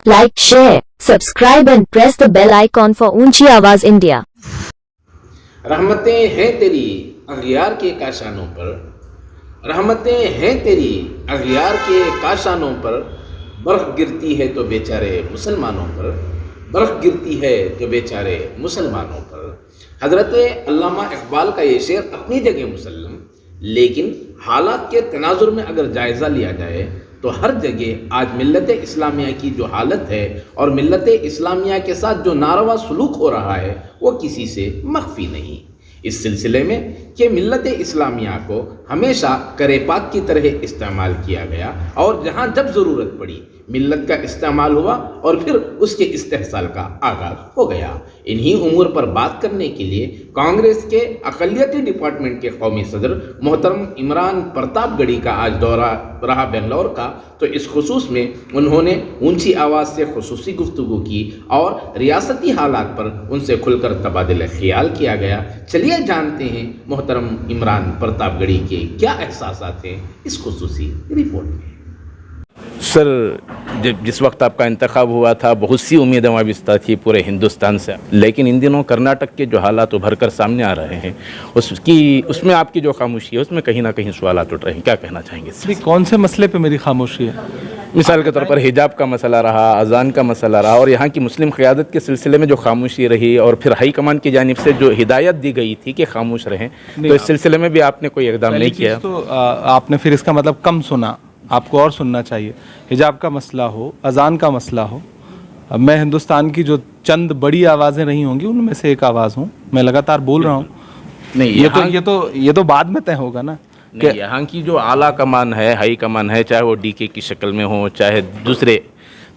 Like, share, subscribe and press the bell icon for ऊंची आवाज India. रहमतें हैं तेरी अगियार के काशानों पर, रहमतें हैं तेरी अगियार के काशानों पर, बर्फ गिरती है तो बेचारे मुसलमानों पर, बर्फ गिरती है तो बेचारे मुसलमानों पर। हज़रत अल्लामा इकबाल का ये शेर अपनी जगह मुसल्लम, लेकिन हालात के तनाजुर में अगर जायज़ा लिया जाए तो हर जगह आज मिल्लत इस्लामिया की जो हालत है और मिल्लत इस्लामिया के साथ जो नारवा सलूक हो रहा है वो किसी से मख्फी नहीं। इस सिलसिले में कि मिल्लत इस्लामिया को हमेशा करेपात की तरह इस्तेमाल किया गया और जहाँ जब ज़रूरत पड़ी मिल्लत का इस्तेमाल हुआ और फिर उसके इस्तेहसाल का आगाज़ हो गया। इन्हीं उमूर पर बात करने के लिए कांग्रेस के अक़लियती डिपार्टमेंट के कौमी सदर मोहतरम इमरान प्रतापगढ़ी का आज दौरा रहा बेंगलोर का, तो इस खुसूस में उन्होंने ऊंची आवाज़ से खुसूसी गुफ्तगू की और रियासती हालात पर उनसे खुलकर तबादला ख्याल किया गया। चलिए जानते हैं मोहतरम इमरान प्रतापगढ़ी के क्या एहसासात हैं इस खुसूसी रिपोर्ट में। सर, जिस वक्त आपका इंतखाब हुआ था बहुत सी उम्मीदें वाबिस्ता थी पूरे हिंदुस्तान से, लेकिन इन दिनों कर्नाटक के जो हालात उभर कर सामने आ रहे हैं उसमें आपकी जो खामोशी है उसमें कहीं ना कहीं सवालात उठ रहे हैं, क्या कहना चाहेंगे? कौन से मसले पे मेरी खामोशी है? मिसाल के तौर पर हिजाब का मसला रहा, अजान का मसला रहा और यहाँ की मुस्लिम क़यादत के सिलसिले में जो खामोशी रही और फिर हाई कमान की जानिब से जो हिदायत दी गई थी कि खामोश रहें, तो इस सिलसिले में भी आपने कोई इक़दाम नहीं किया। तो आपने फिर इसका मतलब कम सुना, आपको और सुनना चाहिए। हिजाब का मसला हो, अजान का मसला हो, मैं हिंदुस्तान की जो चंद बड़ी आवाज़ें रही होंगी उनमें से एक आवाज़ हूँ। मैं लगातार बोल रहा हूँ। नहीं, ये तो बाद में तय होगा ना। नहीं, यहाँ की जो आला कमान है, हाई कमान है, चाहे वो डीके की शक्ल में हो चाहे दूसरे,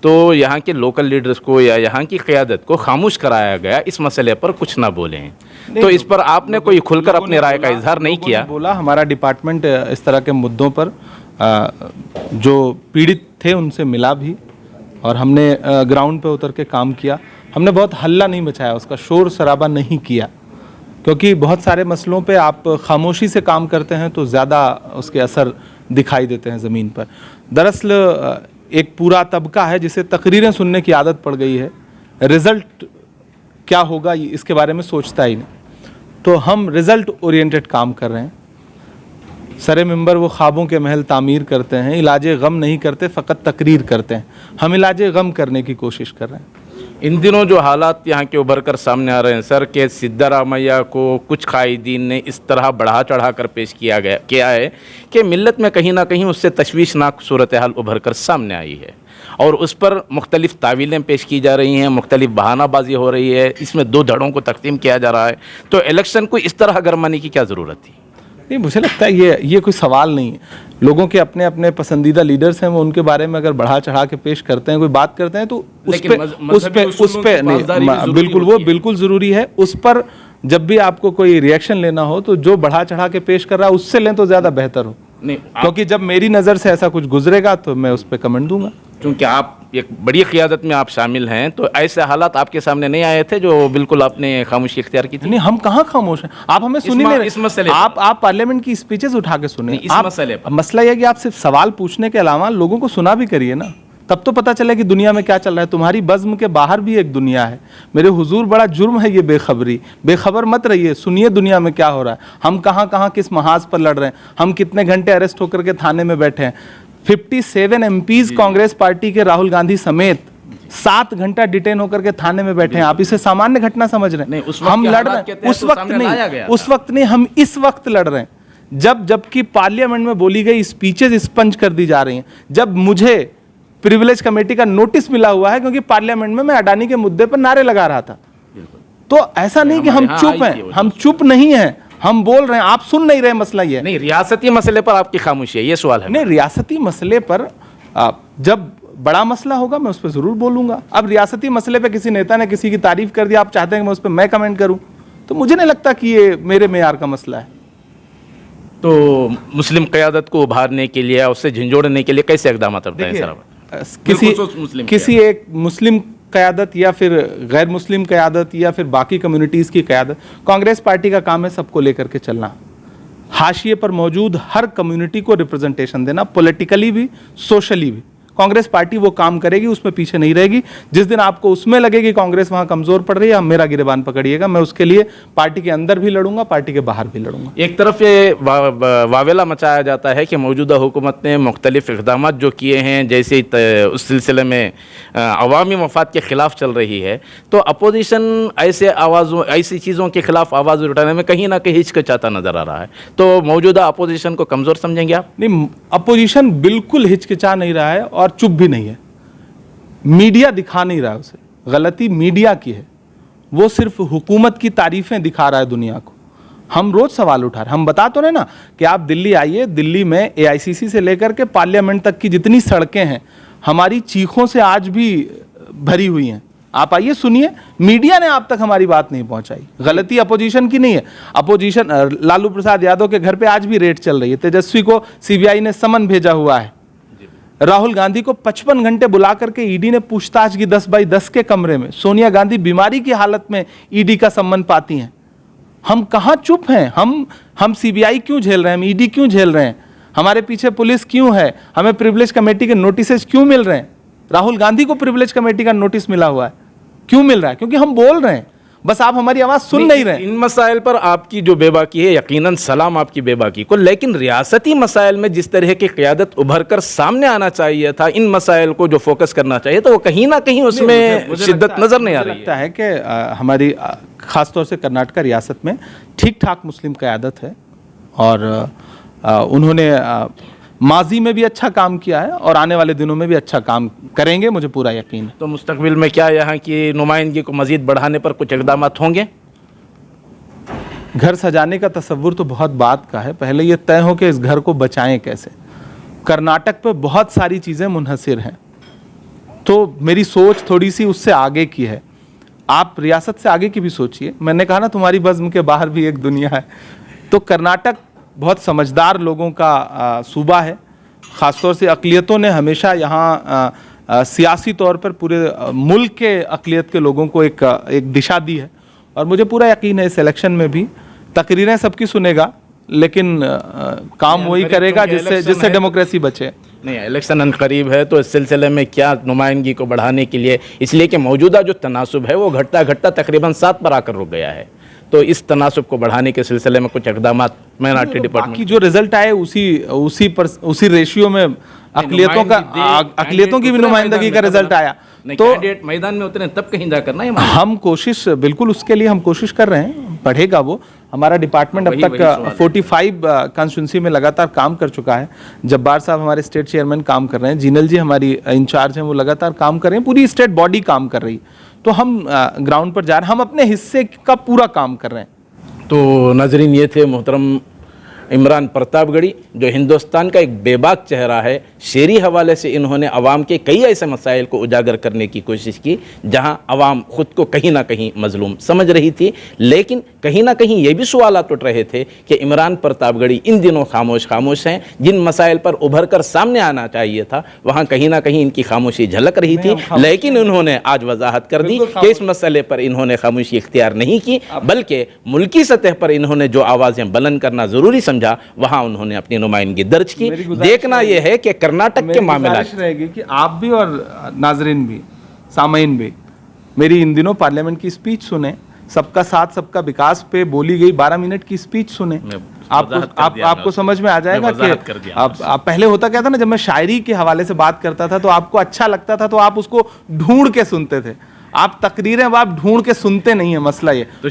तो यहाँ के लोकल लीडर्स को या यहाँ की क़यादत को खामोश कराया गया इस मसले पर कुछ ना बोले हैं। तो इस पर आपने कोई खुलकर अपने राय का इजहार नहीं किया? बोला हमारा डिपार्टमेंट इस तरह के मुद्दों पर जो पीड़ित थे उनसे मिला भी और हमने ग्राउंड पे उतर के काम किया। हमने बहुत हल्ला नहीं मचाया, उसका शोर शराबा नहीं किया, क्योंकि बहुत सारे मसलों पे आप खामोशी से काम करते हैं तो ज़्यादा उसके असर दिखाई देते हैं ज़मीन पर। दरअसल एक पूरा तबका है जिसे तकरीरें सुनने की आदत पड़ गई है, रिज़ल्ट क्या होगा इसके बारे में सोचता ही नहीं। तो हम रिज़ल्ट ओरिएंटेड काम कर रहे हैं। सरे मिंबर वो ख्वाबों के महल तामीर करते हैं, इलाजे गम नहीं करते फ़कत तकरीर करते हैं। हम इलाजे गम करने की कोशिश कर रहे हैं। इन दिनों जो हालात यहाँ के उभर कर सामने आ रहे हैं सर, के सिद्धारामैया को कुछ कायदीन ने इस तरह बढ़ा चढ़ा कर पेश किया है कि मिल्लत में कहीं ना कहीं उससे तशवीशनाक सूरत हाल उभर कर सामने आई है और उस पर मुख्तलिफ़ तावीलें पेश की जा रही हैं, मुख्तलिफ़ बहानाबाजी हो रही है, इसमें दो धड़ों को तकसीम किया जा रहा है। तो इलेक्शन को इस तरह गरमाने की क्या ज़रूरत थी? नहीं, मुझे लगता है ये कोई सवाल नहीं है। लोगों के अपने अपने पसंदीदा लीडर्स हैं, वो उनके बारे में अगर बढ़ा चढ़ा के पेश करते हैं, कोई बात करते हैं तो उस पे नहीं, बिल्कुल वो बिल्कुल ज़रूरी है। उस पर जब भी आपको कोई रिएक्शन लेना हो तो जो बढ़ा चढ़ा के पेश कर रहा है उससे लें तो ज़्यादा बेहतर हो। नहीं, क्योंकि जब मेरी नज़र से ऐसा कुछ गुजरेगा तो मैं उस पर कमेंट दूंगा। क्योंकि आप एक बड़ी क़यादत में आप शामिल हैं, तो ऐसे हालात आपके सामने नहीं आए थे जो बिल्कुल आपने खामोशी इख्तियार की थी? नहीं, हम कहाँ खामोश हैं। आप हमें सुनी नहीं, इस मसले आप पार्लियामेंट की स्पीचेस उठा के सुने। इस मसले पर मसला यह कि आप सिर्फ सवाल पूछने के अलावा लोगों को सुना भी करिए ना, तब तो पता चले कि दुनिया में क्या चल रहा है। तुम्हारी बज़्म के बाहर भी एक दुनिया है। मेरे हुजूर, बड़ा जुर्म है ये बेखबरी। बेखबर मत रहिए, सुनिए दुनिया में क्या हो रहा है। हम कहाँ कहाँ किस महाज पर लड़ रहे हैं, हम कितने घंटे अरेस्ट होकर के थाने में बैठे हैं। 57 MPs कांग्रेस पार्टी के राहुल गांधी समेत 7 घंटा डिटेन होकर के थाने में बैठे हैं। आप इसे सामान्य घटना समझ रहे हैं? हम लड़ रहे हैं उस वक्त नहीं, हम इस वक्त लड़ रहे हैं जबकि पार्लियामेंट में बोली गई स्पीचेस स्पंज कर दी जा रही हैं। जब मुझे प्रिविलेज कमेटी का नोटिस मिला हुआ है क्योंकि पार्लियामेंट में मैं अडानी के मुद्दे पर नारे लगा रहा था। तो ऐसा नहीं कि हम चुप हैं, हम चुप नहीं हैं, हम बोल रहे हैं, आप सुन नहीं रहे। मसला ये नहीं, रियासती मसले पर आपकी खामोशी है, ये सवाल है। नहीं, रियासती मसले पर जब बड़ा मसला होगा मैं उस पर जरूर बोलूंगा। अब रियासती मसले पे किसी नेता ने किसी की तारीफ कर दिया, आप चाहते हैं कि मैं उस पर मैं कमेंट करूं, तो मुझे नहीं लगता कि ये मेरे मेयार का मसला है। तो मुस्लिम क़यादत को उभारने के लिए, उससे झंझोड़ने के लिए कैसे इकदाम करते हैं सर? किसी एक मुस्लिम क़यादत या फिर गैर मुस्लिम क़यादत या फिर बाकी कम्युनिटीज़ की क़यादत, कांग्रेस पार्टी का काम है सबको लेकर के चलना, हाशिए पर मौजूद हर कम्युनिटी को रिप्रेजेंटेशन देना, पॉलिटिकली भी सोशली भी। कांग्रेस पार्टी वो काम करेगी, उसमें पीछे नहीं रहेगी। जिस दिन आपको उसमें लगे कि कांग्रेस वहां कमजोर पड़ रही है, मेरा गिरेबान पकड़िएगा, मैं उसके लिए पार्टी के अंदर भी लड़ूंगा, पार्टी के बाहर भी लड़ूंगा। एक तरफ ये वावेला मचाया जाता है कि मौजूदा हुकूमत ने मुख्तलिफ इक़दाम जो किए हैं, जैसे उस सिलसिले में अवामी मफाद के ख़िलाफ़ चल रही है, तो अपोजिशन ऐसी चीज़ों के ख़िलाफ़ आवाज़ उठाने में कहीं ना कहीं हिचकिचाता नज़र आ रहा है। तो मौजूदा अपोजिशन को कमज़ोर समझेंगे आप? नहीं, अपोजिशन बिल्कुल हिचकिचा नहीं रहा है और चुप भी नहीं है। मीडिया दिखा नहीं रहा है उसे, गलती मीडिया की है। वो सिर्फ हुकूमत की तारीफें दिखा रहा है दुनिया को। हम रोज सवाल उठा रहे, हम बता तो रहे ना कि आप दिल्ली आइए, दिल्ली में एआईसीसी से लेकर के पार्लियामेंट तक की जितनी सड़कें हैं हमारी चीखों से आज भी भरी हुई हैं। आप आइए, सुनिए, मीडिया ने आप तक हमारी बात नहीं पहुंचाई। गलती अपोजिशन की नहीं है। अपोजिशन, लालू प्रसाद यादव के घर पे आज भी रेड चल रही है, तेजस्वी को सीबीआई ने समन भेजा हुआ है, राहुल गांधी को 55 घंटे बुला करके ईडी ने पूछताछ की 10x10 के कमरे में, सोनिया गांधी बीमारी की हालत में ईडी का सम्मन पाती हैं। हम कहां चुप हैं? हम सीबीआई क्यों झेल रहे हैं? हम ईडी क्यों झेल रहे हैं? हमारे पीछे पुलिस क्यों है? हमें प्रिविलेज कमेटी के नोटिस क्यों मिल रहे हैं? राहुल गांधी को प्रिविलेज कमेटी का नोटिस मिला हुआ है, क्यों मिल रहा है? क्योंकि हम बोल रहे हैं, बस आप हमारी आवाज सुन नहीं रहे। इन मसाइल पर आपकी जो बेबाकी है, यकीनन सलाम आपकी बेबाकी को, लेकिन रियासती मसाइल में जिस तरह की क़यादत उभर कर सामने आना चाहिए था, इन मसाइल को जो फोकस करना चाहिए तो वो कहीं ना कहीं उसमें शिद्दत नजर नहीं आ रही है। लगता है कि हमारी खासतौर से कर्नाटक रियासत में ठीक ठाक मुस्लिम क़यादत है और उन्होंने माजी में भी अच्छा काम किया है और आने वाले दिनों में भी अच्छा काम करेंगे, मुझे पूरा यकीन है। तो मुस्तकबिल में क्या यहाँ की नुमाइंदगी को मजीद बढ़ाने पर कुछ इक़दाम होंगे? घर सजाने का तस्वुर तो बहुत बात का है, पहले ये तय हो कि इस घर को बचाएं कैसे। कर्नाटक पे बहुत सारी चीज़ें मुनहसिर हैं, तो मेरी सोच थोड़ी सी उससे आगे की है। आप रियासत से आगे की भी सोचिए। मैंने कहा ना, तुम्हारी बज़्म के बाहर भी एक दुनिया है। तो कर्नाटक बहुत समझदार लोगों का सूबा है, ख़ासतौर से अक़लियतों ने हमेशा यहाँ सियासी तौर पर पूरे मुल्क के अक़लियत के लोगों को एक दिशा दी है और मुझे पूरा यकीन है इस इलेक्शन में भी तकरीरें सबकी सुनेगा, लेकिन काम वही करेगा जिससे डेमोक्रेसी बचे। नहीं, इलेक्शन करीब है, तो इस सिलसिले में क्या नुमाइंदगी को बढ़ाने के लिए, इसलिए कि मौजूदा जो तनासुब है वो घटता घटता तकरीबन 7 पर आकर रुक गया है, तो इस तनासुब को बढ़ाने के सिलसिले में कुछ इक़दाम माइनॉरिटी डिपार्टमेंट की जो रिजल्ट आए उसी रेशियो में अक़लियतों की भी नुमाइंदगी का रिजल्ट आया, तो मैदान में उतरे तब कहीं जाकर ना हम कोशिश बिल्कुल उसके लिए हम कोशिश कर रहे हैं। बढ़ेगा वो। हमारा डिपार्टमेंट अब तक 45 कॉन्स्टिट्यूंसी में लगातार काम कर चुका है। जब्बार साहब हमारे स्टेट चेयरमैन काम कर रहे हैं, जिनल जी हमारी इंचार्ज हैं, वो लगातार काम कर रहे हैं, पूरी स्टेट बॉडी काम कर रही है। तो हम ग्राउंड पर जा रहे हैं, हम अपने हिस्से का पूरा काम कर रहे हैं। तो नाज़रीन, ये थे मोहतरम इमरान प्रतापगढ़ी, जो हिंदुस्तान का एक बेबाक चेहरा है। शेरी हवाले से इन्होंने अवाम के कई ऐसे मसाइल को उजागर करने की कोशिश की जहां अवाम ख़ुद को कहीं ना कहीं मजलूम समझ रही थी, लेकिन कहीं ना कहीं ये भी सवालात उठ रहे थे कि इमरान प्रतापगढ़ी इन दिनों खामोश हैं। जिन मसाइल पर उभर कर सामने आना चाहिए था वहाँ कहीं ना कहीं इनकी खामोशी झलक रही थी, लेकिन उन्होंने आज वजाहत कर दी कि इस मसले पर इन्होंने खामोशी इख्तियार नहीं की, बल्कि मुल्की सतह पर इन्होंने जो आवाज़ें बुलंद करना ज़रूरी समझा वहां उन्होंने अपनी नुमाइंदगी दर्ज की। देखना यह है कि कर्नाटक के मामला रहेगी कि आप भी और नाजरीन भी, सामाइन भी मेरी इन दिनों पार्लियामेंट की स्पीच सुने, सबका साथ सबका विकास पे बोली गई 12 मिनट की स्पीच सुने। आपको समझ में आ जाएगा कि आप पहले होता क्या था ना, जब मैं शायरी के हवाले से बात करता था तो आपको अच्छा लगता था, तो आप उसको ढूंढ के सुनते थे। आप तकरीरें आप ढूंढ के सुनते नहीं है, मसला ये। तो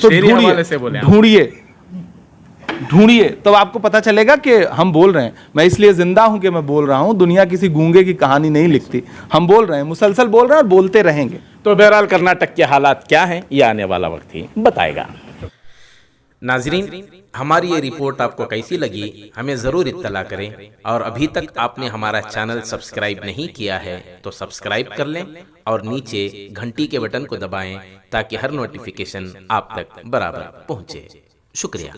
ढूंढिए तो आपको पता चलेगा कि हम बोल रहे हैं। मैं इसलिए जिंदा हूं कि मैं बोल रहा हूं। दुनिया किसी गूंगे की कहानी नहीं लिखती, हम बोल रहे हैं, मुसलसल बोल रहे हैं और बोलते रहेंगे। तो बहरहाल कर्नाटक के हालात क्या हैं ये आने वाला वक्त ही बताएगा। नाजरीन, हमारी ये रिपोर्ट आपको कैसी लगी हमें ज़रूर इत्तला करें, और अभी तक आपने हमारा चैनल सब्सक्राइब नहीं किया है तो सब्सक्राइब कर लें और नीचे घंटी के बटन को दबाएं ताकि हर नोटिफिकेशन आप तक बराबर पहुँचे। शुक्रिया।